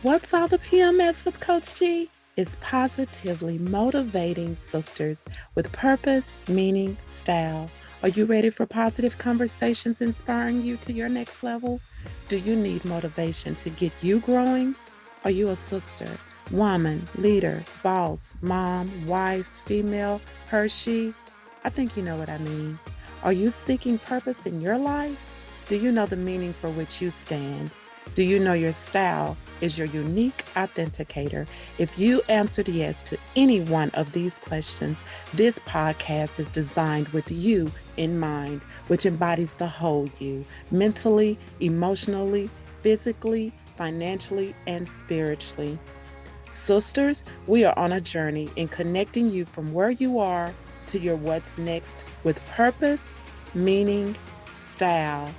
What's all the PMS with Coach G? It's positively motivating sisters with purpose, meaning, style. Are you ready for positive conversations inspiring you to your next level? Do you need motivation to get you growing? Are you a sister, woman, leader, boss, mom, wife, female, her, she? I think you know what I mean. Are you seeking purpose in your life? Do you know the meaning for which you stand? Do you know your style is your unique authenticator? If you answered yes to any one of these questions, this podcast is designed with you in mind, which embodies the whole you mentally, emotionally, physically, financially, and spiritually. Sisters, we are on a journey in connecting you from where you are to your what's next with purpose, meaning, style,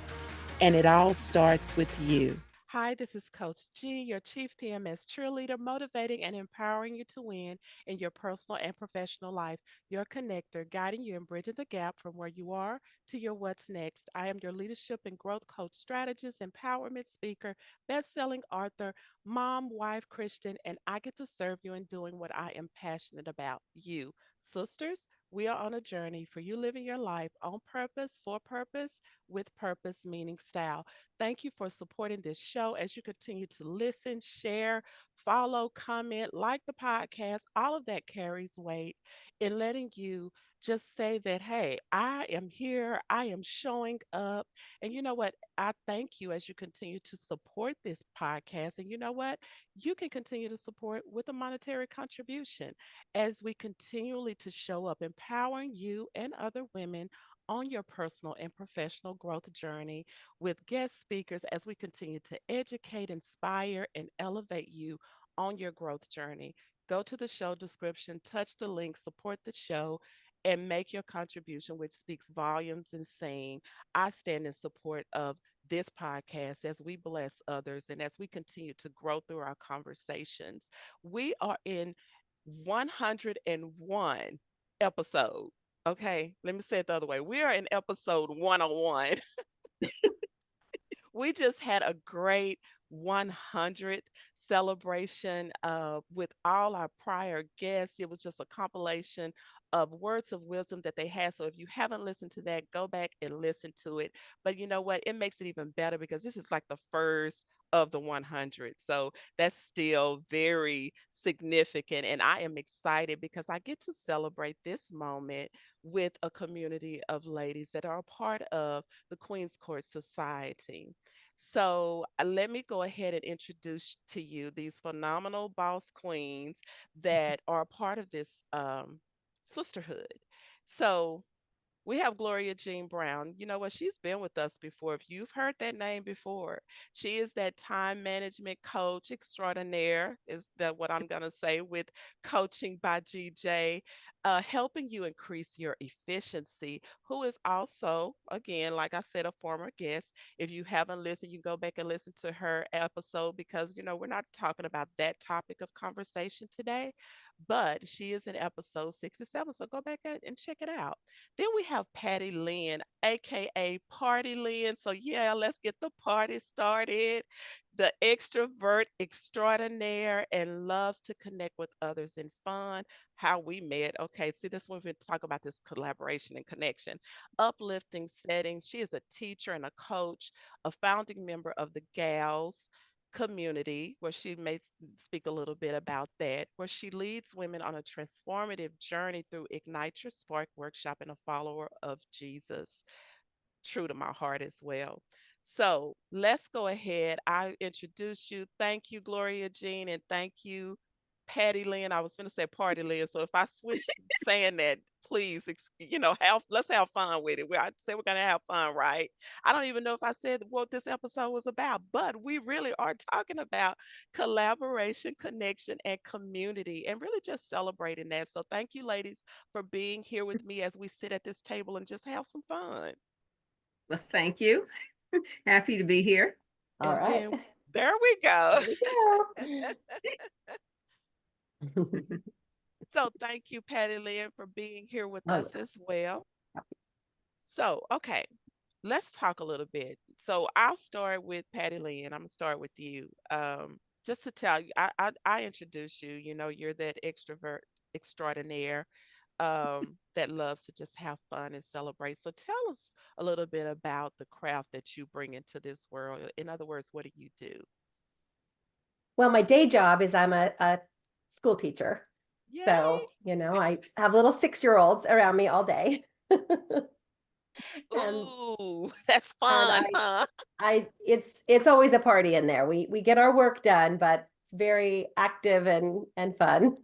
and it all starts with you. Hi, this is Coach G, your Chief PMS cheerleader, motivating and empowering you to win in your personal and professional life. Your connector, guiding you and bridging the gap from where you are to your what's next. I am your leadership and growth coach, strategist, empowerment speaker, best-selling author, mom, wife, Christian, and I get to serve you in doing what I am passionate about. You, sisters, we are on a journey for you living your life on purpose, for purpose, with purpose, meaning style. Thank you for supporting this show as you continue to listen, share, follow, comment, like the podcast. All of that carries weight in letting you just say that, hey, I am here, I am showing up. And you know what? I thank you as you continue to support this podcast. And you know what? You can continue to support with a monetary contribution as we continually to show up, empowering you and other women on your personal and professional growth journey with guest speakers as we continue to educate, inspire, and elevate you on your growth journey. Go to the show description, touch the link, support the show, and make your contribution, which speaks volumes and saying, I stand in support of this podcast as we bless others and as we continue to grow through our conversations. We are in 101 episode. Okay, let me say it the other way. We are in episode 101. We just had a great 100th celebration with all our prior guests. It was just a compilation of words of wisdom that they had. So if you haven't listened to that, go back and listen to it. But you know what? It makes it even better because this is like the first of the 100. So that's still very significant. And I am excited because I get to celebrate this moment with a community of ladies that are a part of the Queen's Court Society. So let me go ahead and introduce to you these phenomenal boss queens that are a part of this sisterhood. So we have Gloria-Jean Brown. You know what? She's been with us before. If you've heard that name before, she is that time management coach extraordinaire, is that what I'm going to say with Coaching by GJ, helping you increase your efficiency, who is also, again, like I said, a former guest. If you haven't listened, you can go back and listen to her episode because, we're not talking about that topic of conversation today, but she is in episode 67. So go back and check it out. Then we have Patty Lynn, aka Party Lynn. So yeah, let's get the party started. The extrovert extraordinaire and loves to connect with others in fun. How we met. Okay, see this one we talk about this collaboration and connection. Uplifting settings. She is a teacher and a coach, a founding member of the GALS community, where she may speak a little bit about that, where she leads women on a transformative journey through Ignite Your Spark workshop and a follower of Jesus. True to my heart as well. So let's go ahead. I introduce you. Thank you, Gloria Jean, and thank you, Patty Lynn. I was going to say Party Lynn. So if I switch saying that, please, have let's have fun with it. I say we're going to have fun, right? I don't even know if I said what this episode was about, but we really are talking about collaboration, connection, and community, and really just celebrating that. So thank you, ladies, for being here with me as we sit at this table and just have some fun. Well, thank you. Happy to be here. All And right. then there we go. There we go. So thank you, Patty Lynn, for being here with Oh, us as well. So, okay, let's talk a little bit. So I'll start with Patty Lynn. I'm gonna start with you. just to tell you, I introduce you. You know, you're that extrovert extraordinaire that loves to just have fun and celebrate. So tell us a little bit about the craft that you bring into this world. In other words, what do you do? Well, my day job is I'm a school teacher. Yay! So, I have little 6-year-olds around me all day. And Ooh, that's and fun, huh? it's always a party in there. We get our work done, but it's very active and fun.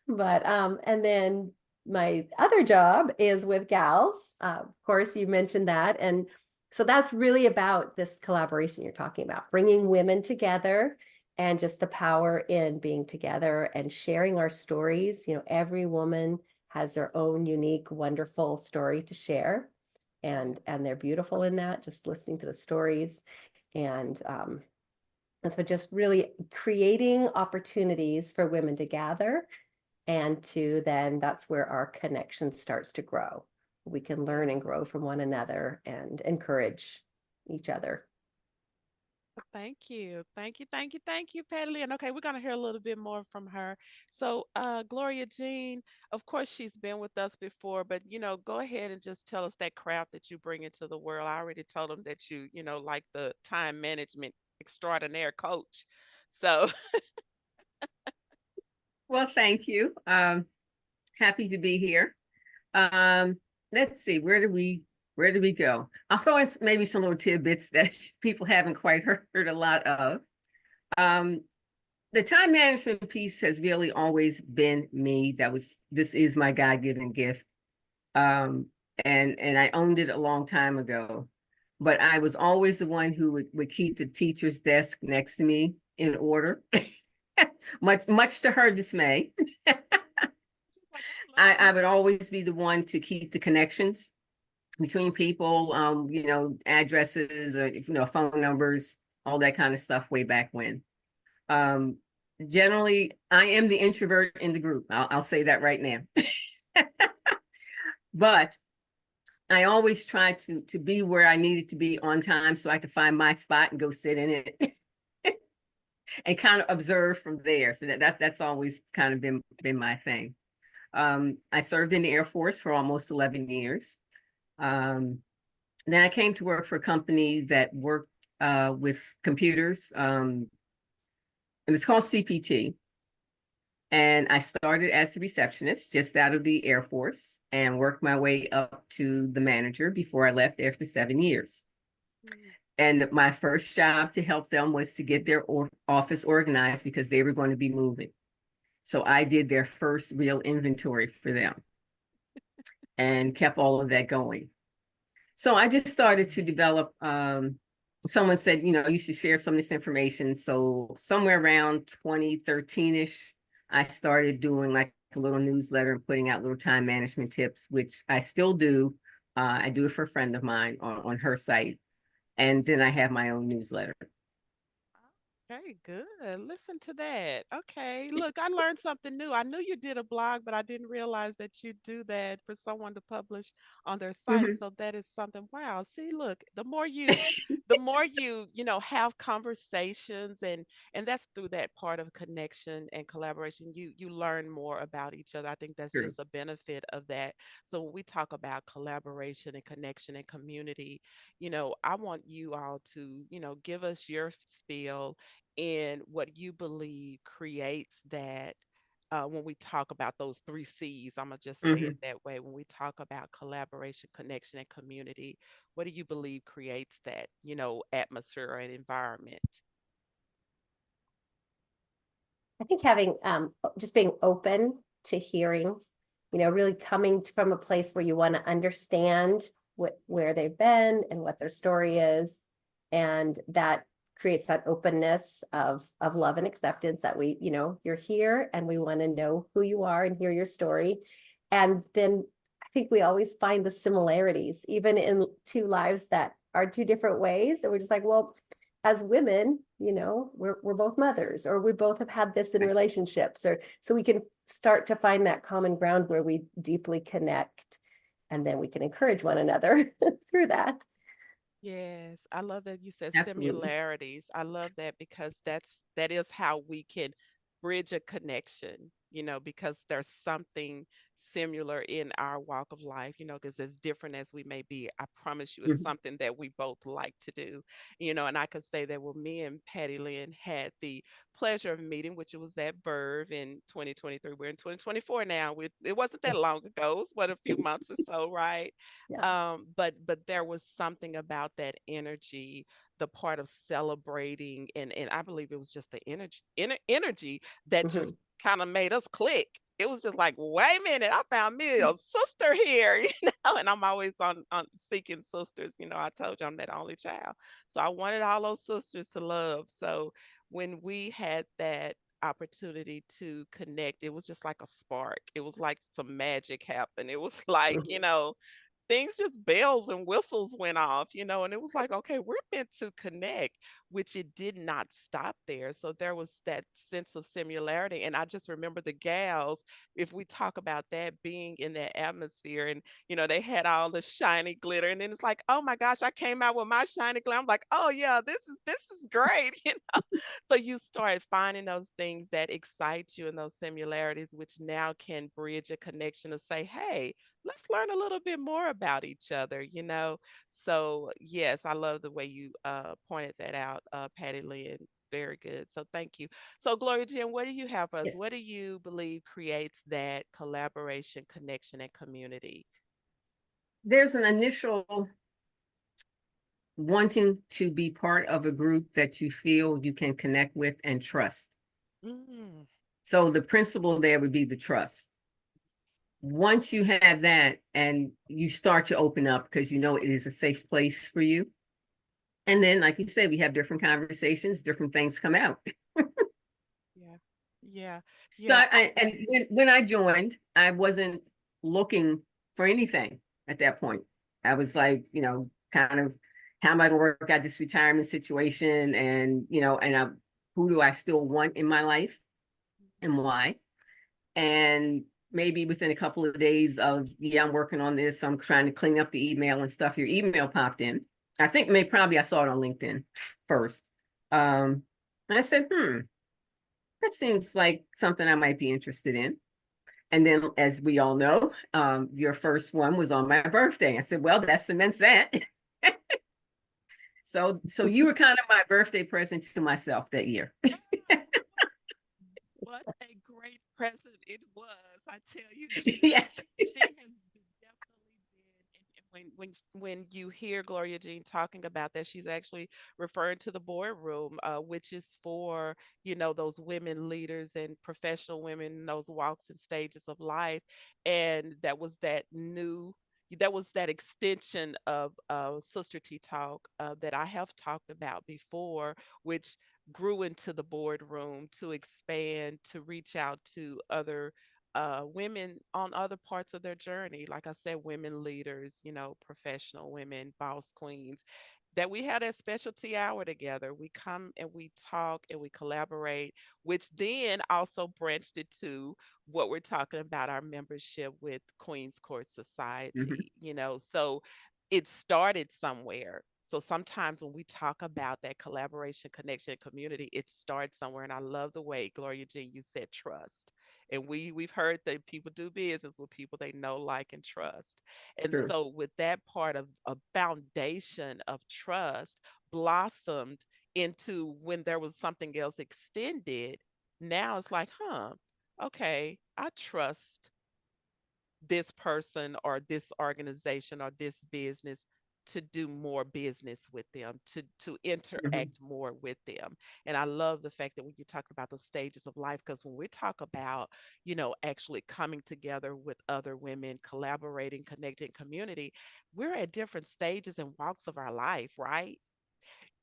But and then my other job is with G.A.L.S. Of course, you mentioned that, and so that's really about this collaboration you're talking about, bringing women together and just the power in being together and sharing our stories. Every woman has their own unique, wonderful story to share, and they're beautiful in that. Just listening to the stories, and so just really creating opportunities for women to gather and to then that's where our connection starts to grow. We can learn and grow from one another and encourage each other. Thank you. Thank you. Thank you. Thank you, PattyLynn. Okay, we're going to hear a little bit more from her. So, Gloria-Jean, of course, she's been with us before, but, go ahead and just tell us that craft that you bring into the world. I already told them that like the time management extraordinaire coach. So, Well, thank you. Happy to be here. Um, let's see, where do we go? I'll throw in maybe some little tidbits that people haven't quite heard a lot of. Um, the time management piece has really always been me. This is my God-given gift. Um, and I owned it a long time ago. But I was always the one who would keep the teacher's desk next to me in order, much to her dismay. I would always be the one to keep the connections between people, addresses, phone numbers, all that kind of stuff way back when. Um, Generally, I am the introvert in the group. I'll say that right now. But I always try to be where I needed to be on time so I could find my spot and go sit in it and kind of observe from there. So that's always kind of been my thing. I served in the Air Force for almost 11 years. Then I came to work for a company that worked with computers. It was called CPT. And I started as the receptionist just out of the Air Force and worked my way up to the manager before I left after 7 years. And my first job to help them was to get their office organized because they were going to be moving. So I did their first real inventory for them and kept all of that going. So I just started to develop, someone said, you should share some of this information. So somewhere around 2013-ish, I started doing like a little newsletter and putting out little time management tips, which I still do. I do it for a friend of mine on her site. And then I have my own newsletter. Very good. Listen to that. Okay. Look, I learned something new. I knew you did a blog, but I didn't realize that you do that for someone to publish on their site. Mhm. So that is something. Wow. See, look, the more you have conversations and that's through that part of connection and collaboration, you learn more about each other. I think that's True. just a benefit of that. So when we talk about collaboration and connection and community, I want you all to, give us your spiel in what you believe creates that when we talk about those three C's, I'm gonna just say it Mhm. that way. When we talk about collaboration, connection, and community, what do you believe creates that, atmosphere and environment? I think having just being open to hearing, really coming from a place where you want to understand where they've been and what their story is, and that creates that openness of love and acceptance that you're here and we want to know who you are and hear your story. And then I think we always find the similarities, even in two lives that are two different ways. And we're just like, well, as women, we're both mothers, or we both have had this in relationships, or so we can start to find that common ground where we deeply connect, and then we can encourage one another through that. Yes, I love that you said Absolutely. similarities. I love that because that is how we can bridge a connection, because there's something similar in our walk of life, because as different as we may be, I promise you it's Mhm. something that we both like to do, and I could say that well, me and Patty Lynn had the pleasure of meeting, which it was at Verve in 2023. We're in 2024 now. It wasn't that Yes. long ago. It was what, a few months or so, right? Yeah. But there was something about that energy, the part of celebrating, and I believe it was just the energy that just Mhm. kind of made us click. It was just like, wait a minute, I found me a sister here, and I'm always on seeking sisters. I told you I'm that only child. So I wanted all those sisters to love. So when we had that opportunity to connect, it was just like a spark. It was like some magic happened. It was like, Mhm. things just bells and whistles went off, and it was like, okay, we're meant to connect, which it did not stop there. So there was that sense of similarity. And I just remember the gals, if we talk about that being in that atmosphere, and they had all the shiny glitter, and then it's like, oh my gosh, I came out with my shiny glitter. I'm like, oh yeah, this is great, So you start finding those things that excite you and those similarities, which now can bridge a connection to say, hey, let's learn a little bit more about each other. So yes, I love the way you pointed that out, Patty Lynn. Very good. So thank you. So Gloria Jean, what do you have for us? Yes. What do you believe creates that collaboration, connection, and community? There's an initial wanting to be part of a group that you feel you can connect with and trust. Mm, So the principle there would be the trust. Once you have that and you start to open up because you know it is a safe place for you. And then, like you said, we have different conversations, different things come out. yeah, yeah, So yeah. and when I joined, I wasn't looking for anything at that point. I was like, kind of, how am I going to work out this retirement situation? And, who do I still want in my life and why? And maybe within a couple of days of, yeah, I'm working on this, I'm trying to clean up the email and stuff, your email popped in. I think maybe probably I saw it on LinkedIn first. And I said, that seems like something I might be interested in. And then, as we all know, your first one was on my birthday. I said, well, that cements that. So you were kind of my birthday present to myself that year. What a great present it was. I tell you, she Yes. she has definitely been, and when you hear Gloria Jean talking about that, she's actually referring to the boardroom, which is for, those women leaders and professional women in those walks and stages of life. And that was that extension of Sister T Talk that I have talked about before, which grew into the boardroom to expand, to reach out to other women on other parts of their journey. Like I said, women leaders, professional women, boss queens, that we had a specialty hour together. We come and we talk and we collaborate, which then also branched it to what we're talking about, our membership with Queens Court Mhm. Society. So it started somewhere. So sometimes when we talk about that collaboration, connection, and community, it starts somewhere. And I love the way, Gloria Jean, you said trust. And we've heard that people do business with people they know, like, and trust. And True. so with that part of a foundation of trust blossomed into when there was something else extended. Now it's like, okay, I trust this person or this organization or this business to do more business with them, to Mhm. interact more with them. And I love the fact that when you talk about the stages of life, because when we talk about, actually coming together with other women, collaborating, connecting community, we're at different stages and walks of our life, right?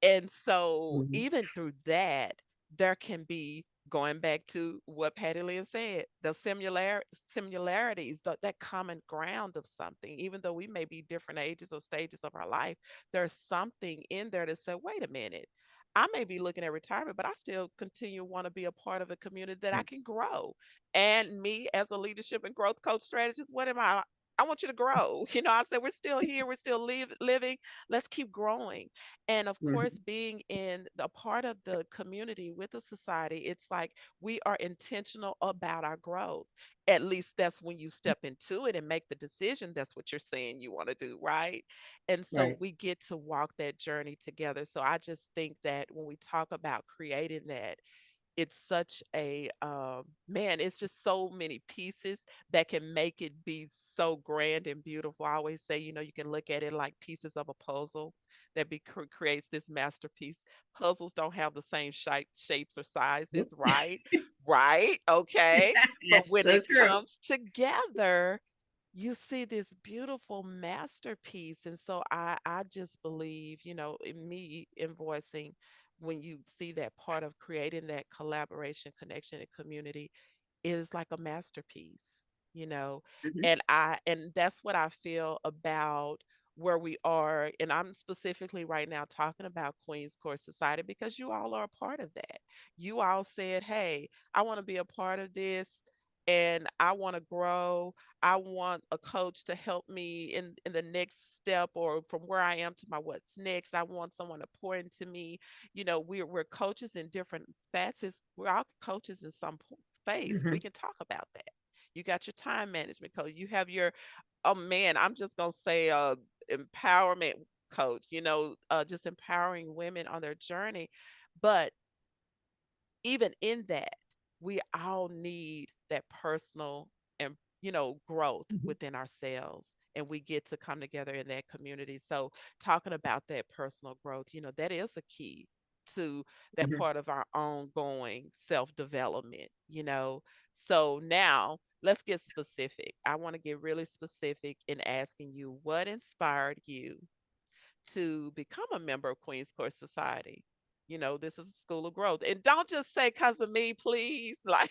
And so Mhm. even through that, there can be, going back to what Patty Lynn said, the similarities, that common ground of something. Even though we may be different ages or stages of our life, there's something in there that said, wait a minute, I may be looking at retirement, but I still continue to want to be a part of a community that I Right. can grow. And me as a leadership and growth coach strategist, what am I? I want you to grow. You know, I said, we're still here, we're still living. Let's keep growing. And of course, Mhm. being in the part of the community with the society, it's like we are intentional about our growth. At least that's when you step into it and make the decision. That's what you're saying you want to do, right? And so Right. we get to walk that journey together. So I just think that when we talk about creating that, it's such a man, it's just so many pieces that can make it be so grand and beautiful. I always say, you know, you can look at it like pieces of a puzzle that creates this masterpiece. Puzzles don't have the same shapes or Yep. sizes, right? Right, okay, but That's when so it true. comes together, you see this beautiful masterpiece. And so I just believe, you know, in me invoicing, when you see that part of creating that collaboration, connection, and community is like a masterpiece, you know. Mhm. And that's what I feel about where we are. And I'm specifically right now talking about Queen's Court Society because you all are a part of that. You all said, hey, I want to be a part of this, and I want to grow. I want a coach to help me in the next step, or from where I am to my what's next. I want someone to pour into me. You know, we're coaches in different facets. We're all coaches in some space. We Mhm. can talk about that. You got your time management coach. You have your, oh man, I'm just gonna say empowerment coach, you know, just empowering women on their journey. But even in that, we all need that personal and, you know, growth Mhm. within ourselves. And we get to come together in that community. So talking about that personal growth, you know, that is a key to that Mhm. part of our ongoing self-development, you know. So now let's get specific. I want to get really specific in asking you, what inspired you to become a member of Queen's Court Society? You know, this is a school of growth. And don't just say because of me, please. Like,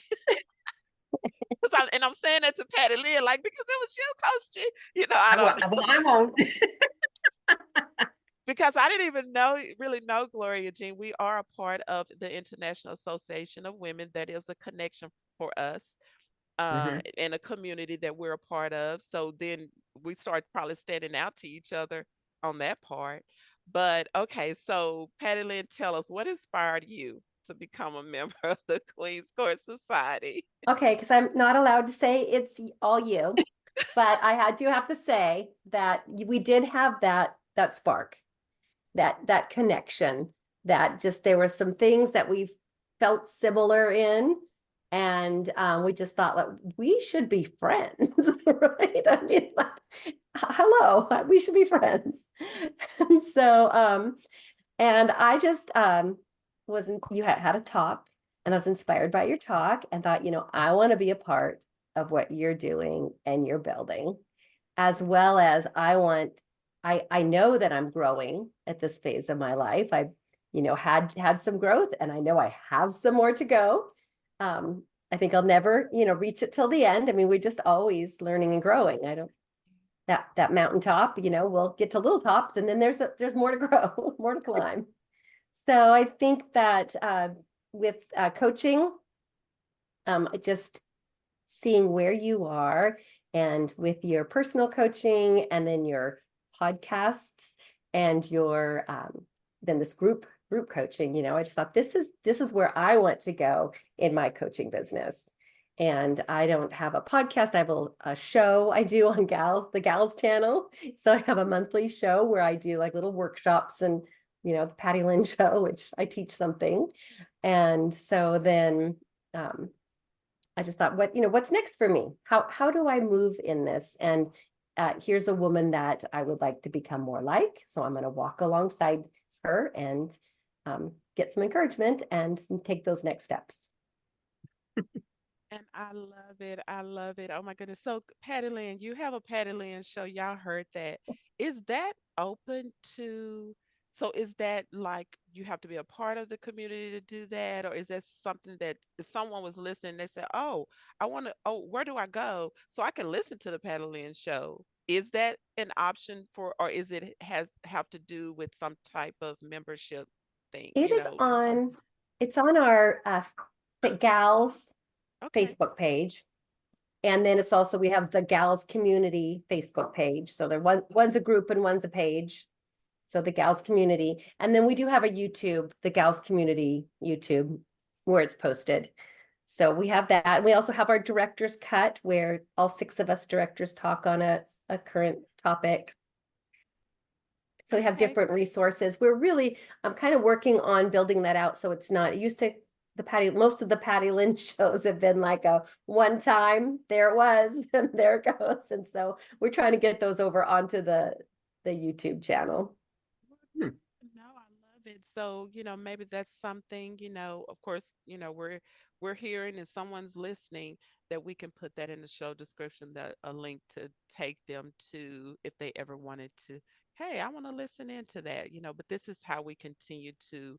and I'm saying that to Patty Lynn, like, because it was you, Coach G. You know, I I don't won't. I won't. because I didn't even really know Gloria Jean. We are a part of the International Association of Women. That is a connection for us Mhm. in a community that we're a part of. So then we start probably standing out to each other on that part. But okay, so Patty Lynn, tell us what inspired you to become a member of the Queen's Court Society. Okay, because I'm not allowed to say it's all you, but I do have to say that we did have that spark, that connection, that just there were some things that we felt similar in, and we just thought like we should be friends, right? I mean, like, hello, we should be friends. And so and I just wasn't, you had a talk, and I was inspired by your talk and thought, I want to be a part of what you're doing and you're building, as well as I know that I'm growing at this phase of my life. I've, had some growth, and I know I have some more to go. I think I'll never, reach it till the end. I mean, we're just always learning and growing. I don't that mountaintop, we'll get to little tops, and then there's more to grow, more to climb. So I think that with coaching, just seeing where you are, and with your personal coaching, and then your podcasts, and your then this group coaching, I just thought this is where I want to go in my coaching business. And I don't have a podcast. I have a show I do on the G.A.L.S channel. So I have a monthly show where I do like little workshops, and the PattyLynn show, which I teach something. And so then I just thought, what's next for me? How do I move in this? And here's a woman that I would like to become more like. So I'm going to walk alongside her, and get some encouragement and take those next steps. And I love it. I love it. Oh my goodness. So Patty Lynn, you have a Patty Lynn show. Y'all heard that. Is that open to, so is that like you have to be a part of the community to do that? Or is that something that if someone was listening, they said, oh, I want to, oh, where do I go? So I can listen to the Patty Lynn show. Is that an option for, or is it has have to do with some type of membership thing, It you is know? on, it's on our the G.A.L.S Okay. Facebook page. And then it's also, we have the G.A.L.S community Facebook page. So one's a group and one's a page. So the G.A.L.S community. And then we do have a YouTube, the G.A.L.S community YouTube, where it's posted. So we have that. We also have our director's cut, where all 6 of us directors talk on a current topic. So we have different resources. We're really, I'm kind of working on building that out. So it's not, it used to, most of the PattyLynn shows have been like a one time, there it was, and there it goes. And so we're trying to get those over onto the YouTube channel. No, I love it. So, maybe that's something, of course, we're hearing and someone's listening, that we can put that in the show description, that a link to take them to, if they ever wanted to, hey, I want to listen into that, but this is how we continue to,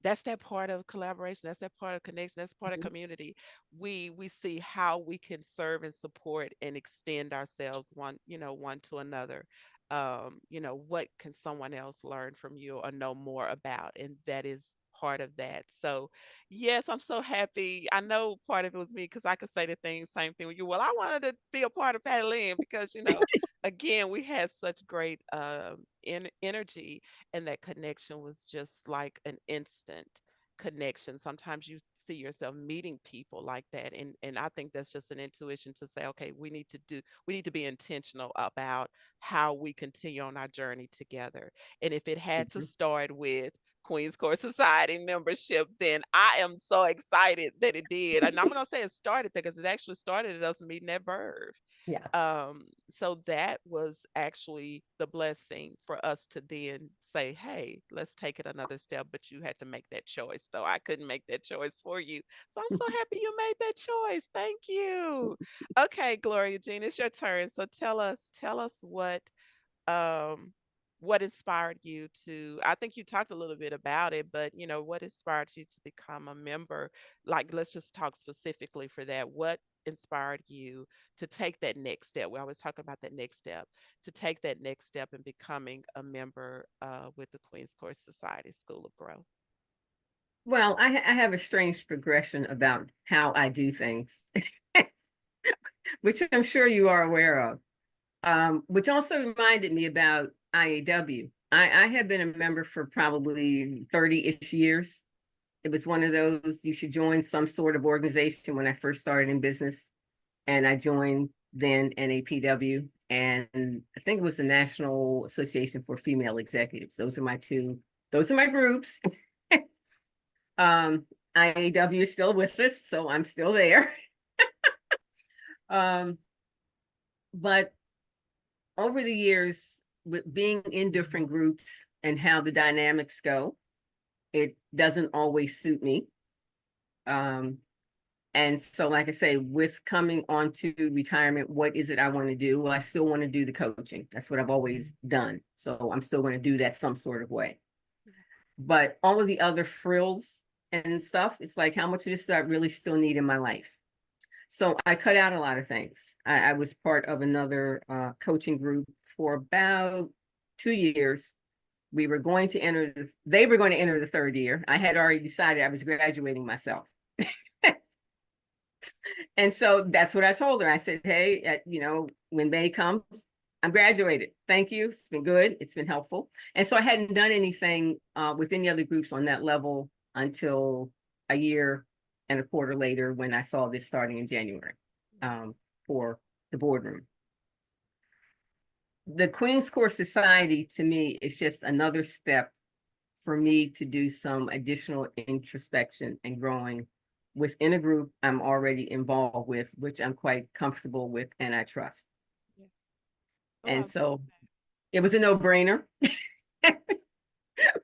that's that part of collaboration, that's that part of connection, that's part of Mhm. community. We see how we can serve and support and extend ourselves, one to another. What can someone else learn from you or know more about, and that is part of that. So yes, I'm so happy. I know part of it was me, because I could say the same thing with you. Well, I wanted to be a part of Patty Lynn because, again, we had such great energy, and that connection was just like an instant connection. Sometimes you see yourself meeting people like that, and I think that's just an intuition to say, okay, we need to be intentional about how we continue on our journey together. And if it had to start with Queen's Court Society membership, then I am so excited that it did. And I'm going to say it started there, because it actually started at us meeting at Verve. Yeah. So that was actually the blessing for us to then say, hey, let's take it another step. But you had to make that choice, though. I couldn't make that choice for you. So I'm so happy you made that choice. Thank you. Okay, Gloria-Jean, it's your turn. So tell us um what inspired you to, I think you talked a little bit about it, but what inspired you to become a member? Like, let's just talk specifically for that. What inspired you to take that next step? We always talk about that next step, to take that next step in becoming a member with the Queen's Court Society School of Growth. Well, I have a strange progression about how I do things, which I'm sure you are aware of. Which also reminded me about IAW. I have been a member for probably 30-ish years. It was one of those, you should join some sort of organization when I first started in business. And I joined then NAPW, and I think it was the National Association for Female Executives. Those are my groups. IAW is still with us, so I'm still there. But over the years, with being in different groups and how the dynamics go, it doesn't always suit me. And so, like I say, with coming on to retirement, what is it I want to do? Well, I still want to do the coaching. That's what I've always done. So I'm still going to do that some sort of way. But all of the other frills and stuff, it's like, how much of this do I really still need in my life? So I cut out a lot of things. I was part of another coaching group for about 2 years. They were going to enter the 3rd year. I had already decided I was graduating myself. And so that's what I told her. I said, hey, when May comes, I'm graduated. Thank you. It's been good. It's been helpful. And so I hadn't done anything with any other groups on that level until a year and a quarter later, when I saw this starting in January for the boardroom. The Queen's Court Society, to me, is just another step for me to do some additional introspection and growing within a group I'm already involved with, which I'm quite comfortable with and I trust. Yeah. Oh, and so it was a no-brainer.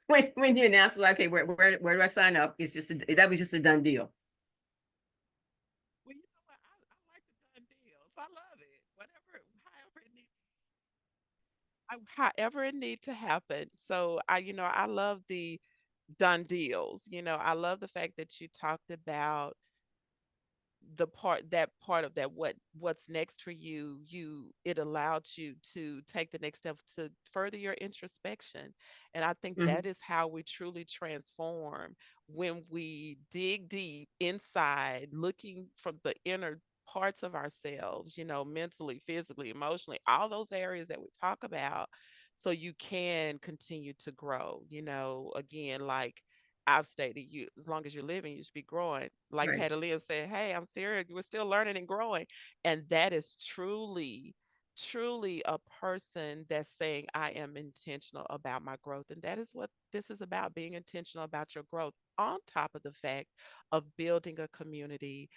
when you announced, like, okay, where do I sign up? That was just a done deal. Well, you know what? I like the done deals. I love it. However it need to happen. So I love the done deals. I love the fact that you talked about part of that, what's next for you. It allowed you to take the next step to further your introspection. And I think that is how we truly transform, when we dig deep inside, looking from the inner parts of ourselves, mentally, physically, emotionally, all those areas that we talk about, so you can continue to grow. Again, like I've stated, you as long as you're living, you should be growing. Like Right. PattyLynn said, hey, we're still learning and growing. And that is truly, truly a person that's saying, I am intentional about my growth. And that is what this is about, being intentional about your growth, on top of the fact of building a community,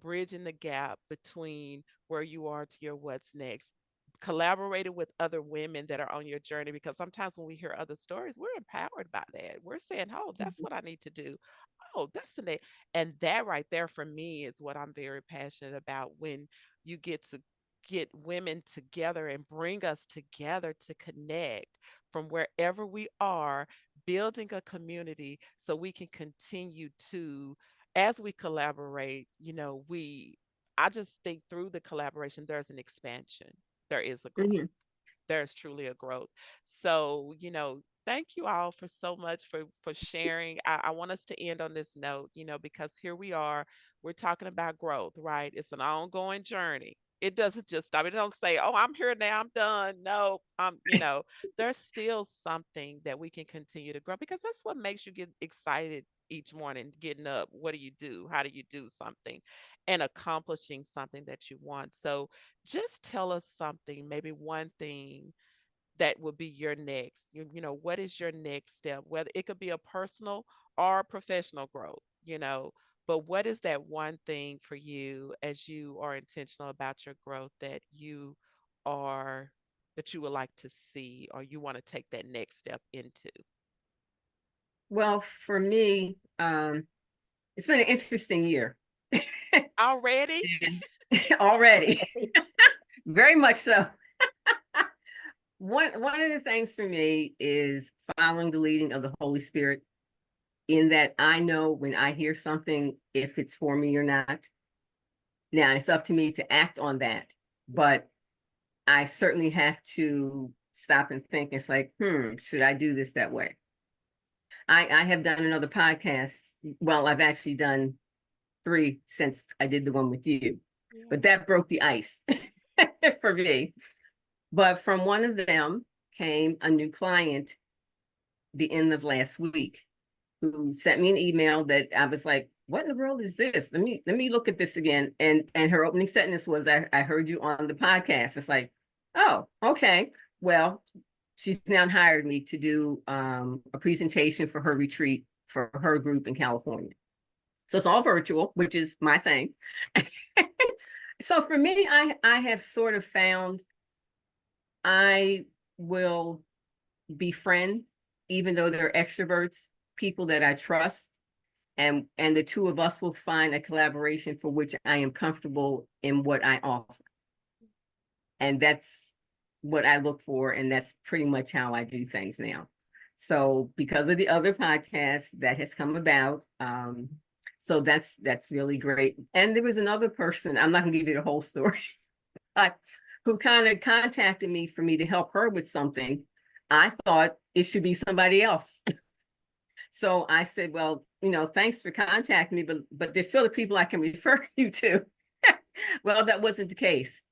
bridging the gap between where you are to your what's next, collaborating with other women that are on your journey, because sometimes when we hear other stories, we're empowered by that. We're saying, oh, that's Mhm. what I need to do. Oh, that's the next. And that right there for me is what I'm very passionate about, when you get to get women together and bring us together to connect from wherever we are, building a community so we can continue to, as we collaborate, I just think through the collaboration, there's an expansion, there is a growth, Mhm. there's truly a growth. So, thank you all for so much for sharing. I want us to end on this note, because here we are, we're talking about growth, right? It's an ongoing journey. It doesn't just stop. It don't say, "Oh, I'm here now, I'm done." No, there's still something that we can continue to grow, because that's what makes you get excited each morning getting up. What do you do? How do you do something and accomplishing something that you want? So, just tell us something, maybe one thing that would be your next. What is your next step? Whether it could be a personal or professional growth, but what is that one thing for you as you are intentional about your growth are that you would like to see, or you want to take that next step into? Well, for me, it's been an interesting year. Already? And already, very much so. One of the things for me is following the leading of the Holy Spirit, in that I know when I hear something, if it's for me or not. Now it's up to me to act on that, but I certainly have to stop and think. It's like, should I do this that way? I have done another podcast. Well, I've actually done 3 since I did the one with you, Yeah. but that broke the ice for me. But from one of them came a new client the end of last week, who sent me an email that I was like, what in the world is this? Let me look at this again. And her opening sentence was, I heard you on the podcast. It's like, oh, okay. Well, she's now hired me to do a presentation for her retreat for her group in California. So it's all virtual, which is my thing. So for me, I have sort of found I will befriend, even though they're extroverts, people that I trust, and the two of us will find a collaboration for which I am comfortable in what I offer. And that's what I look for, and that's pretty much how I do things now. So because of the other podcast that has come about, so that's really great. And there was another person, I'm not gonna give you the whole story, but who kind of contacted me for me to help her with something. I thought it should be somebody else. So I said, well, thanks for contacting me, but there's still the people I can refer you to. Well, that wasn't the case.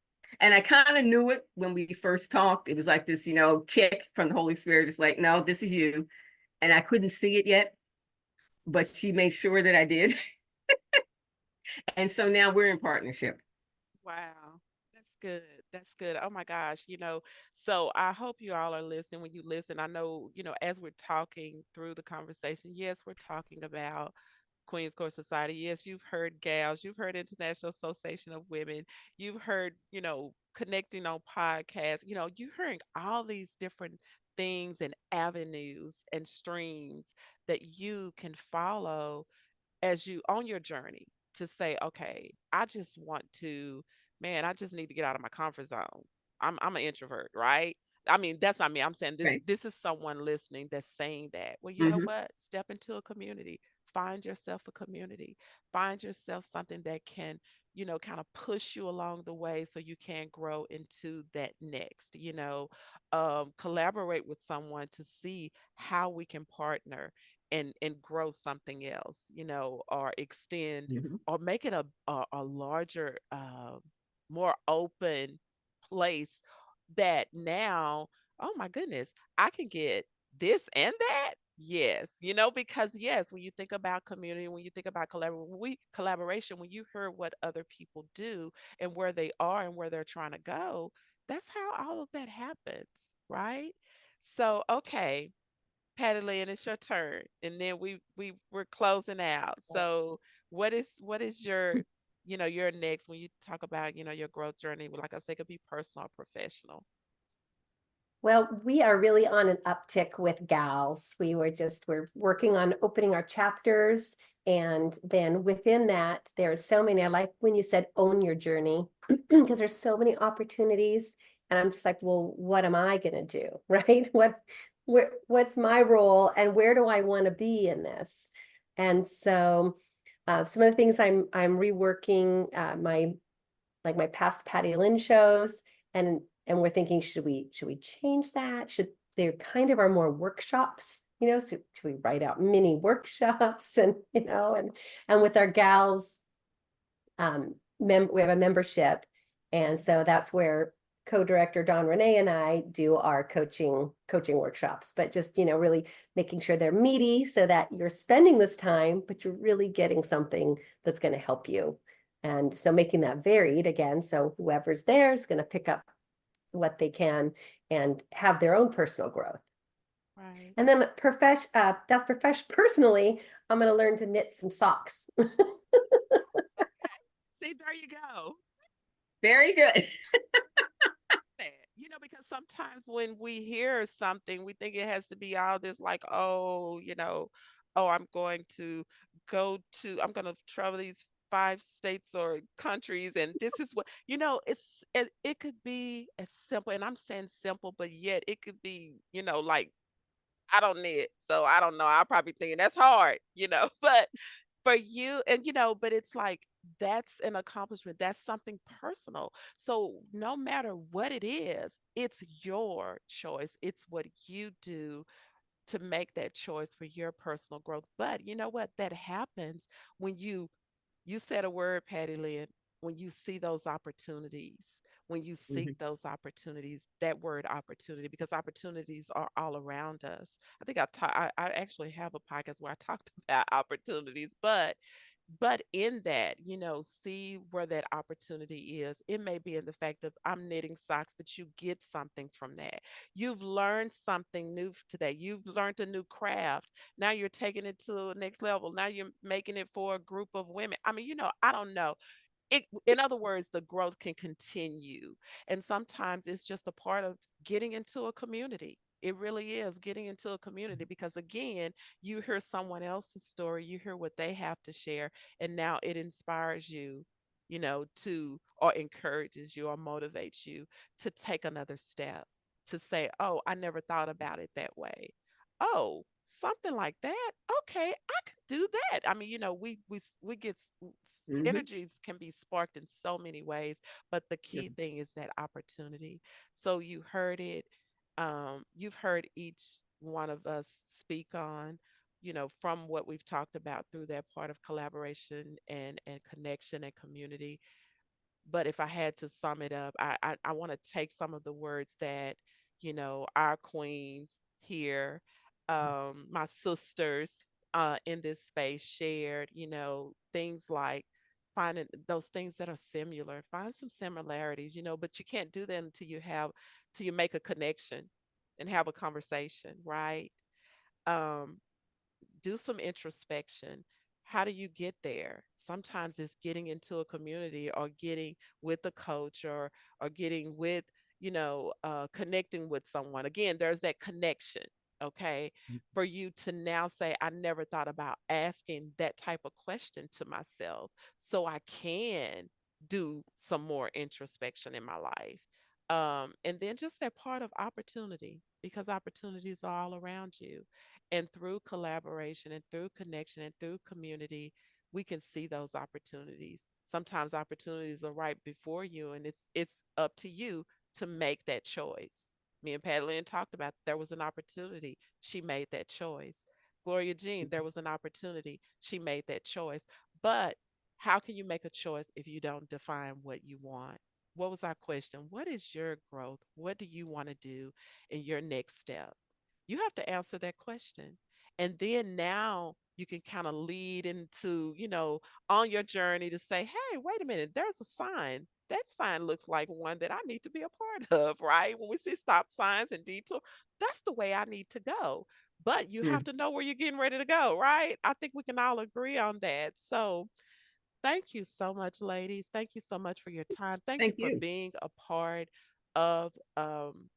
And I kind of knew it when we first talked. It was like this, kick from the Holy Spirit. It's like, no, this is you. And I couldn't see it yet, but she made sure that I did. And so now we're in partnership. Wow. That's good. That's good. Oh my gosh. So I hope you all are listening. When you listen, I know, as we're talking through the conversation, yes, we're talking about Queens Court Society. Yes, you've heard GALS, you've heard International Association of Women, you've heard, connecting on podcasts, you're hearing all these different things and avenues and streams that you can follow as you on your journey to say, okay, I just want to, man, I just need to get out of my comfort zone. I'm an introvert, right? I mean, that's not me. I'm saying this Right. this is someone listening that's saying that. Well, you know Mm-hmm. what? Step into a community. Find yourself a community. Find yourself something that can, kind of push you along the way so you can grow into that next, collaborate with someone to see how we can partner and grow something else, or extend, Mhm. or make it a larger, more open place that now, oh my goodness, I can get this and that. Yes, because yes, when you think about community, when you think about collaboration, when you hear what other people do and where they are and where they're trying to go, that's how all of that happens, right? So, okay, Patty Lynn, it's your turn, and then we're closing out. So, what is your next when you talk about your growth journey? Like I say, it could be personal or professional. Well, we are really on an uptick with gals. We're working on opening our chapters. And then within that, there's so many. I like when you said own your journey, because there's so many opportunities. And I'm just like, well, what am I going to do? Right? What's my role and where do I want to be in this? And so some of the things I'm reworking my past PattyLynn shows, and we're thinking, should we change that? Should they kind of are more workshops, so should we write out mini workshops and and with our gals, we have a membership, and so that's where co-director Don Renee and I do our coaching workshops, but just really making sure they're meaty so that you're spending this time, but you're really getting something that's going to help you. And so making that varied again, so whoever's there is going to pick up what they can and have their own personal growth. Right. And then personally, I'm going to learn to knit some socks. See, there you go. Very good. That. Because sometimes when we hear something, we think it has to be all this like, oh, oh, I'm going to travel these 5 states or countries, and this is what, it could be as simple, and I'm saying simple, but yet it could be, like, I don't knit, so I don't know. I'm probably thinking that's hard, but for you, and but it's like that's an accomplishment. That's something personal. So no matter what it is, it's your choice. It's what you do to make that choice for your personal growth. But you know what? That happens when you said a word, Patty Lynn, when you see those opportunities, when you seek Mhm. those opportunities, that word opportunity, because opportunities are all around us. I think I actually have a podcast where I talked about opportunities, but in that, see where that opportunity is. It may be in the fact of I'm knitting socks, but you get something from that. You've learned something new today. You've learned a new craft. Now you're taking it to the next level. Now you're making it for a group of women. I mean, I don't know. In other words, the growth can continue. And sometimes it's just a part of getting into a community. It really is getting into a community because, again, you hear someone else's story, you hear what they have to share, and now it inspires you, or encourages you or motivates you to take another step, to say, oh, I never thought about it that way. Oh, something like that. Okay, I could do that. I mean, we get Mhm. energies can be sparked in so many ways, but the Yeah. key thing is that opportunity. So you heard it. You've heard each one of us speak on, from what we've talked about through that part of collaboration and connection and community. But if I had to sum it up, I want to take some of the words that, our queens here, my sisters in this space shared, things like finding those things that are similar, find some similarities, but you can't do that till you make a connection and have a conversation, right? Um, do some introspection. How do you get there? Sometimes it's getting into a community or getting with a coach or getting with, connecting with someone. Again, there's that connection. Okay. For you to now say, I never thought about asking that type of question to myself so I can do some more introspection in my life. And then just that part of opportunity, because opportunities are all around you. And through collaboration and through connection and through community, we can see those opportunities. Sometimes opportunities are right before you, and it's up to you to make that choice. Me and Patty Lynn talked about there was an opportunity. She made that choice. Gloria-Jean, there was an opportunity. She made that choice. But how can you make a choice if you don't define what you want? What was our question? What is your growth? What do you want to do in your next step? You have to answer that question. And then now you can kind of lead into, on your journey to say, hey, wait a minute, there's a sign. That sign looks like one that I need to be a part of, right? When we see stop signs and detour, that's the way I need to go. But you have Mm. to know where you're getting ready to go, right? I think we can all agree on that. So, thank you so much, ladies. Thank you so much for your time. Thank you Thank for you. being a part of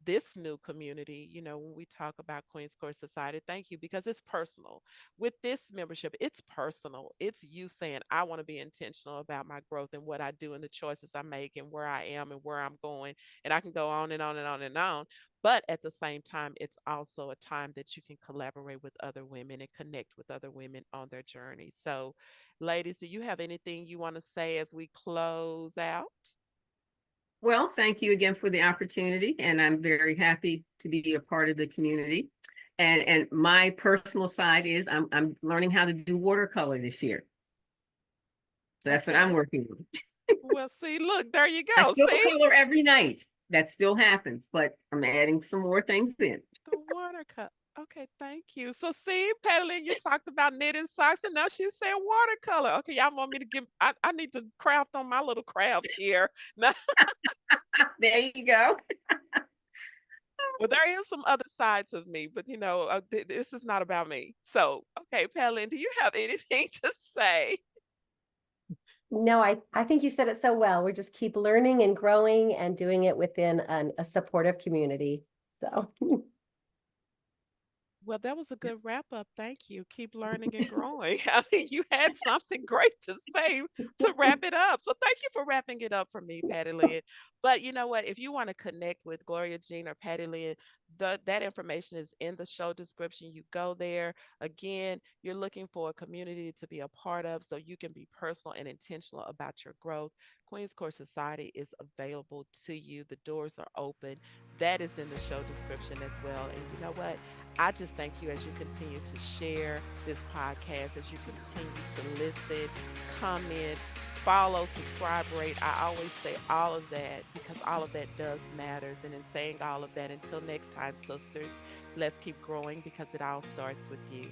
this new community. When we talk about Queen's Court Society, thank you because it's personal. With this membership, it's personal. It's you saying, I want to be intentional about my growth and what I do and the choices I make and where I am and where I'm going. And I can go on and on and on and on. But at the same time, it's also a time that you can collaborate with other women and connect with other women on their journey. So, ladies, do you have anything you want to say as we close out? Well, thank you again for the opportunity, and I'm very happy to be a part of the community. And my personal side is I'm learning how to do watercolor this year. So that's what I'm Okay. working on. Well, see, look, there you I go. still See, color every night. That still happens, but I'm adding some more things in. the watercolor. Okay, thank you. So, see, PattyLynn, you talked about knitting socks, and now she's saying watercolor. Okay, y'all want me to give? I need to craft on my little crafts here. Now, There you go. well, there is some other sides of me, but this is not about me. So, okay, PattyLynn, do you have anything to say? No, I think you said it so well. We just keep learning and growing and doing it within a supportive community. So Well, that was a good wrap up. Thank you. Keep learning and growing. I mean, you had something great to say to wrap it up. So thank you for wrapping it up for me, Patty Lynn. But you know what? If you want to connect with Gloria-Jean or Patty Lynn, that information is in the show description. You go there. Again, you're looking for a community to be a part of so you can be personal and intentional about your growth. Queen's Court Society is available to you. The doors are open. That is in the show description as well. And you know what? I just thank you as you continue to share this podcast, as you continue to listen, comment, follow, subscribe, rate. I always say all of that because all of that does matters. And in saying all of that, until next time, sisters, let's keep growing because it all starts with you.